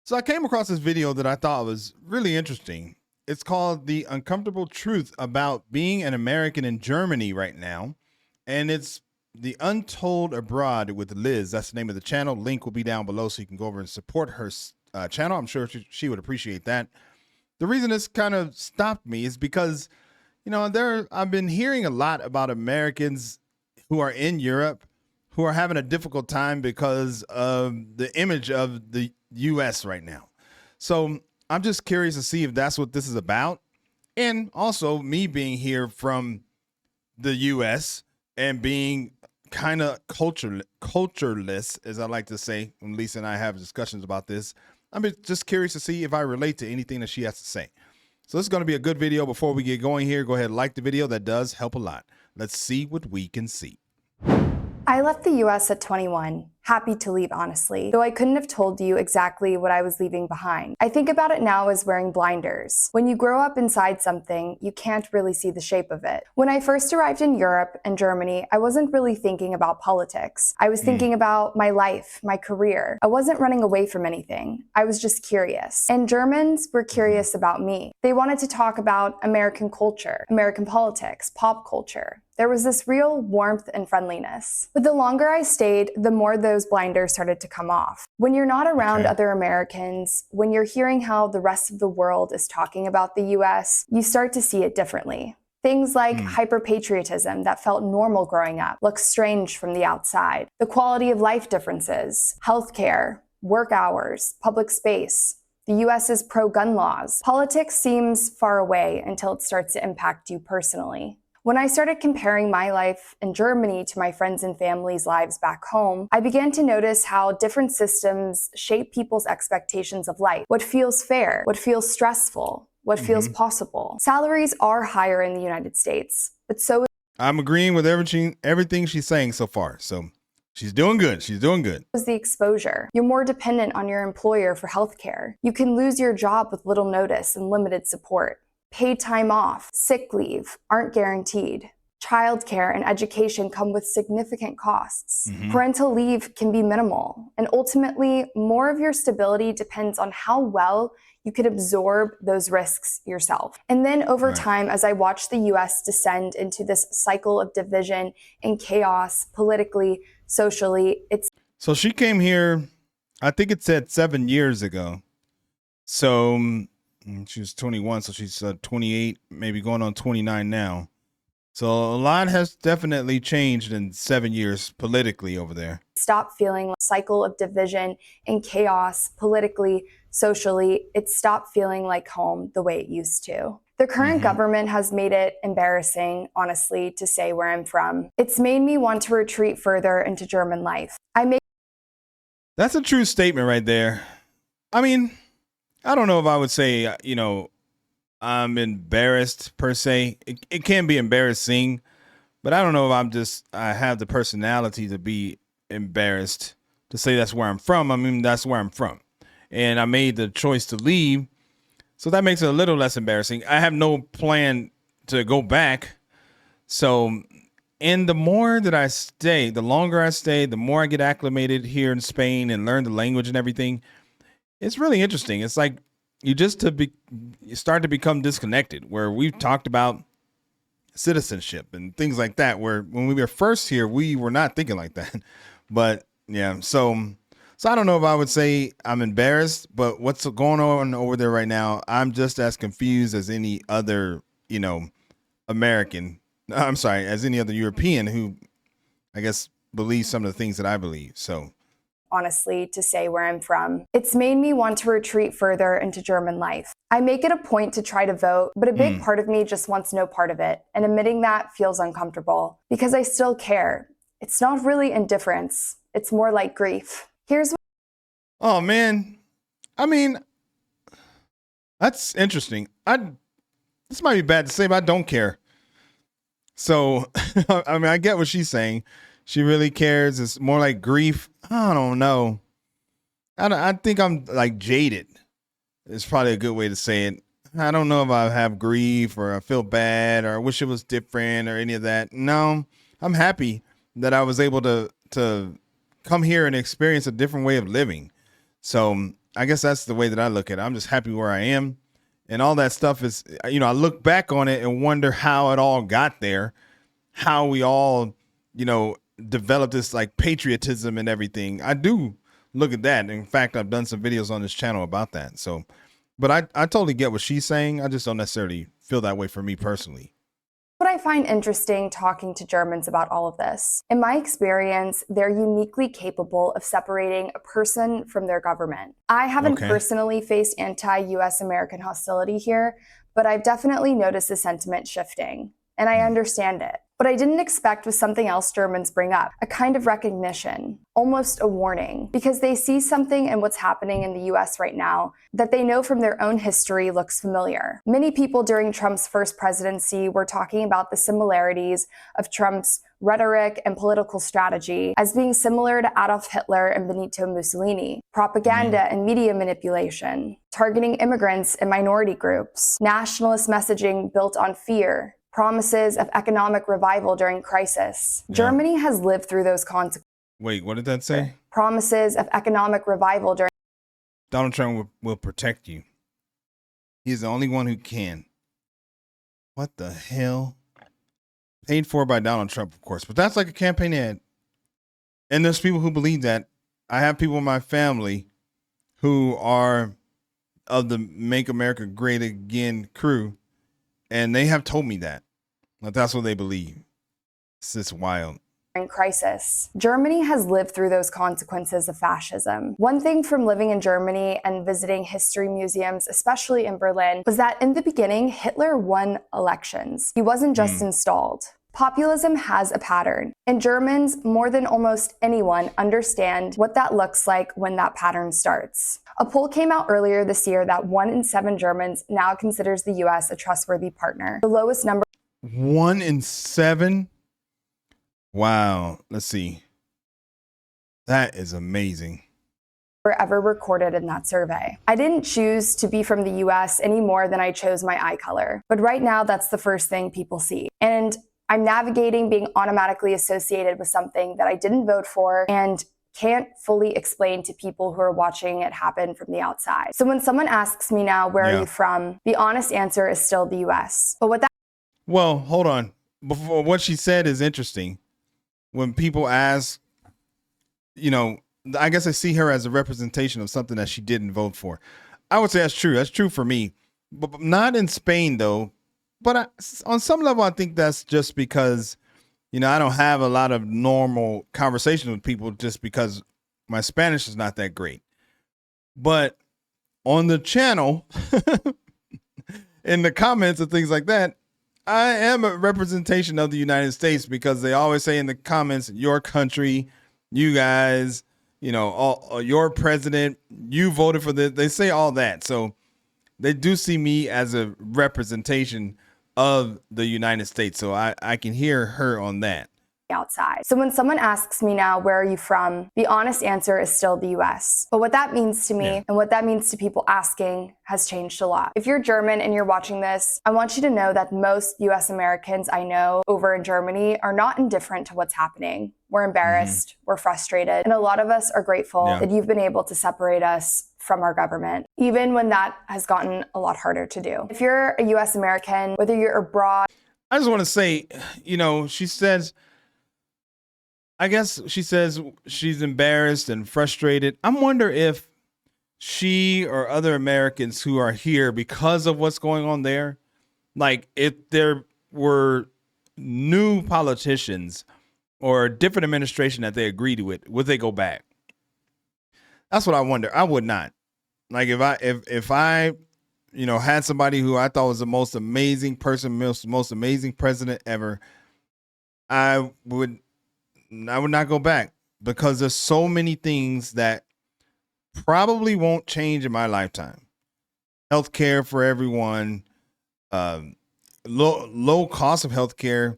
So I came across this video that I thought was really interesting. It's called The Uncomfortable Truth About Being an American in Germany right now. And it's The Untold Abroad with Liz. That's the name of the channel. Link will be down below so you can go over and support her channel. I'm sure she would appreciate that. The reason this kind of stopped me is because, I've been hearing a lot about Americans who are in Europe who are having a difficult time because of the image of the U.S. right now. So I'm just curious to see if that's what this is about. And also me being here from the U.S. and being kind of cultureless, as I like to say, when Lisa and I have discussions about this. I'm just curious to see if I relate to anything that she has to say. So this is going to be a good video. Before we get going here, go ahead and like the video. That does help a lot. Let's see what we can see. I left the US at 21, happy to leave honestly, though I couldn't have told you exactly what I was leaving behind. I think about it now as wearing blinders. When you grow up inside something, you can't really see the shape of it. When I first arrived in Europe and Germany, I wasn't really thinking about politics. I was thinking about my life, my career. I wasn't running away from anything. I was just curious. And Germans were curious about me. They wanted to talk about American culture, American politics, pop culture. There was this real warmth and friendliness. But the longer I stayed, the more those blinders started to come off. When you're not around other Americans, when you're hearing how the rest of the world is talking about the US, you start to see it differently. Things like hyper-patriotism that felt normal growing up look strange from the outside. The quality of life differences, healthcare, work hours, public space, the US's pro-gun laws. Politics seems far away until it starts to impact you personally. When I started comparing my life in Germany to my friends and family's lives back home, I began to notice how different systems shape people's expectations of life. What feels fair, what feels stressful, what feels possible. Salaries are higher in the United States, but so I'm agreeing with everything she's saying so far. So she's doing good. She's doing good. is the exposure. You're more dependent on your employer for healthcare. You can lose your job with little notice and limited support. Paid time off, sick leave aren't guaranteed. Childcare and education come with significant costs. Parental leave can be minimal. And ultimately, more of your stability depends on how well you can absorb those risks yourself. And then over time, as I watched the US descend into this cycle of division and chaos, politically, socially, So she came here, I think it said 7 years ago. So she was 21, so she's 28, maybe going on 29 now. So a lot has definitely changed in 7 years politically over there. Stop feeling like a cycle of division and chaos politically, socially. It stopped feeling like home the way it used to. The current government has made it embarrassing, honestly, to say where I'm from. It's made me want to retreat further into German life. That's a true statement right there. I mean, I don't know if I would say, I'm embarrassed per se. It can be embarrassing, but I don't know if I have the personality to be embarrassed to say that's where I'm from. I mean, that's where I'm from. And I made the choice to leave. So that makes it a little less embarrassing. I have no plan to go back. So, and the more that I stay, the longer I stay, the more I get acclimated here in Spain and learn the language and everything. It's really interesting. It's like you start to become disconnected, where we've talked about citizenship and things like that, where when we were first here, we were not thinking like that. But yeah, so I don't know if I would say I'm embarrassed, but what's going on over there right now, I'm just as confused as any other, American. I'm sorry, as any other European who, I guess, believes some of the things that I believe. So honestly, to say where I'm from. It's made me want to retreat further into German life. I make it a point to try to vote, but a big part of me just wants no part of it. And admitting that feels uncomfortable because I still care. It's not really indifference. It's more like grief. Oh man. I mean, that's interesting. This might be bad to say, but I don't care. So, I mean, I get what she's saying. She really cares. It's more like grief. I don't know. I think I'm like jaded. It's probably a good way to say it. I don't know if I have grief or I feel bad or I wish it was different or any of that. No, I'm happy that I was able to come here and experience a different way of living. So I guess that's the way that I look at it. I'm just happy where I am. And all that stuff is, I look back on it and wonder how it all got there, how we all, developed this like patriotism and everything. I do look at that. In fact, I've done some videos on this channel about that. So, but I totally get what she's saying. I just don't necessarily feel that way for me personally. What I find interesting talking to Germans about all of this. In my experience, they're uniquely capable of separating a person from their government. I haven't personally faced anti-US American hostility here, but I've definitely noticed the sentiment shifting, and I understand it. What I didn't expect was something else Germans bring up, a kind of recognition, almost a warning, because they see something in what's happening in the US right now that they know from their own history looks familiar. Many people during Trump's first presidency were talking about the similarities of Trump's rhetoric and political strategy as being similar to Adolf Hitler and Benito Mussolini. Propaganda and media manipulation, targeting immigrants and minority groups, nationalist messaging built on fear, promises of economic revival during crisis. Yeah. Germany has lived through those consequences. Wait, what did that say? Promises of economic revival during. Donald Trump will protect you. He's the only one who can. What the hell? Paid for by Donald Trump, of course, but that's like a campaign ad. And there's people who believe that. I have people in my family who are of the Make America Great Again crew, and they have told me that. Like, that's what they believe. It's just wild. Crisis. Germany has lived through those consequences of fascism. One thing from living in Germany and visiting history museums, especially in Berlin, was that in the beginning, Hitler won elections. He wasn't just installed. Populism has a pattern, and Germans, more than almost anyone, understand what that looks like when that pattern starts. A poll came out earlier this year that 1 in 7 Germans now considers the US a trustworthy partner. The lowest number. 1 in 7? Wow. Let's see. That is amazing. Ever recorded in that survey. I didn't choose to be from the US any more than I chose my eye color, but right now that's the first thing people see. And I'm navigating being automatically associated with something that I didn't vote for and can't fully explain to people who are watching it happen from the outside. So when someone asks me now, where are you from? The honest answer is still the US. But what that. Well, hold on. Before, what she said is interesting. When people ask, I guess I see her as a representation of something that she didn't vote for. I would say that's true. That's true for me, but not in Spain though. But on some level, I think that's just because, I don't have a lot of normal conversations with people just because my Spanish is not that great. But on the channel, in the comments and things like that, I am a representation of the United States because they always say in the comments, your country, you guys, your president, you voted for this. They say all that. So they do see me as a representation of the United States. So I can hear her on that. Outside. So when someone asks me now, where are you from? The honest answer is still the US. But what that means to me and what that means to people asking has changed a lot. If you're German and you're watching this, I want you to know that most US Americans I know over in Germany are not indifferent to what's happening. We're embarrassed, we're frustrated, and a lot of us are grateful that you've been able to separate us from our government, even when that has gotten a lot harder to do. If you're a US American, whether you're abroad. I just want to say, she says, I guess she says she's embarrassed and frustrated. I wonder if she or other Americans who are here because of what's going on there, like if there were new politicians or a different administration that they agreed with, would they go back? That's what I wonder. I would not. Like if I had somebody who I thought was the most amazing person, most amazing president ever, I would not go back because there's so many things that probably won't change in my lifetime. Healthcare for everyone, low cost of healthcare,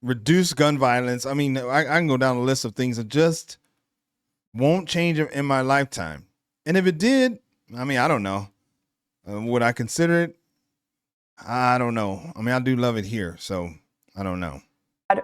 reduced gun violence. I mean, I can go down a list of things that just won't change in my lifetime. And if it did, I don't know. Would I consider it? I don't know. I do love it here, so I don't know.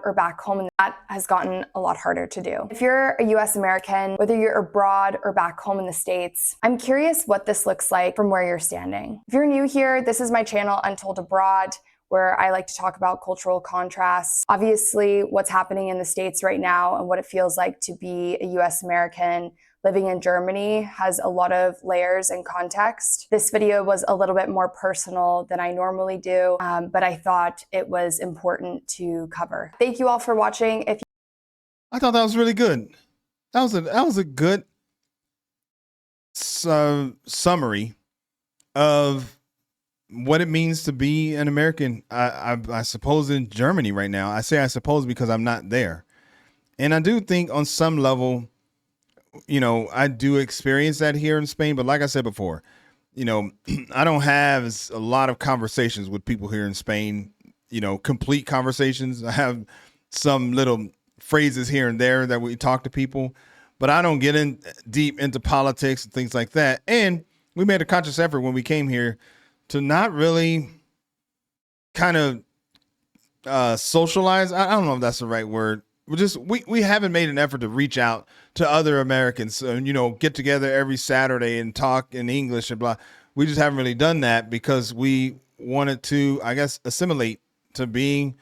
or back home, and that has gotten a lot harder to do. If you're a US American, whether you're abroad or back home in the States, I'm curious what this looks like from where you're standing. If you're new here, this is my channel Untold Abroad, where I like to talk about cultural contrasts. Obviously, what's happening in the States right now and what it feels like to be a US American living in Germany has a lot of layers and context. This video was a little bit more personal than I normally do, but I thought it was important to cover. Thank you all for watching. I thought that was really good. That was a good summary of what it means to be an American. I suppose in Germany right now. I say I suppose because I'm not there, and I do think on some level, you know, I do experience that here in Spain. But like I said before, you know, I don't have a lot of conversations with people here in Spain, you know, complete conversations. I have some little phrases here and there that we talk to people, but I don't get in deep into politics and things like that. And we made a conscious effort when we came here to not really kind of socialize. I don't know if that's the right word. We haven't made an effort to reach out to other Americans and, you know, get together every Saturday and talk in English and blah. We just haven't really done that because we wanted to, I guess, assimilate to being,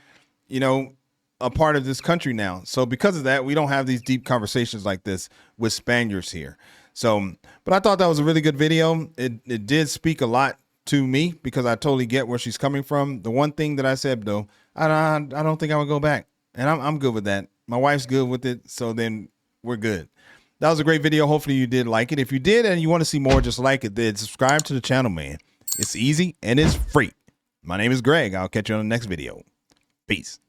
you know, a part of this country now. So because of that, we don't have these deep conversations like this with Spaniards here. So, but I thought that was a really good video. It did speak a lot to me because I totally get where she's coming from. The one thing that I said though, I don't think I would go back, and I'm good with that. My wife's good with it, so then we're good. That was a great video. Hopefully you did like it. If you did and you want to see more just like it, then subscribe to the channel, man. It's easy and it's free. My name is Greg. I'll catch you on the next video. Peace.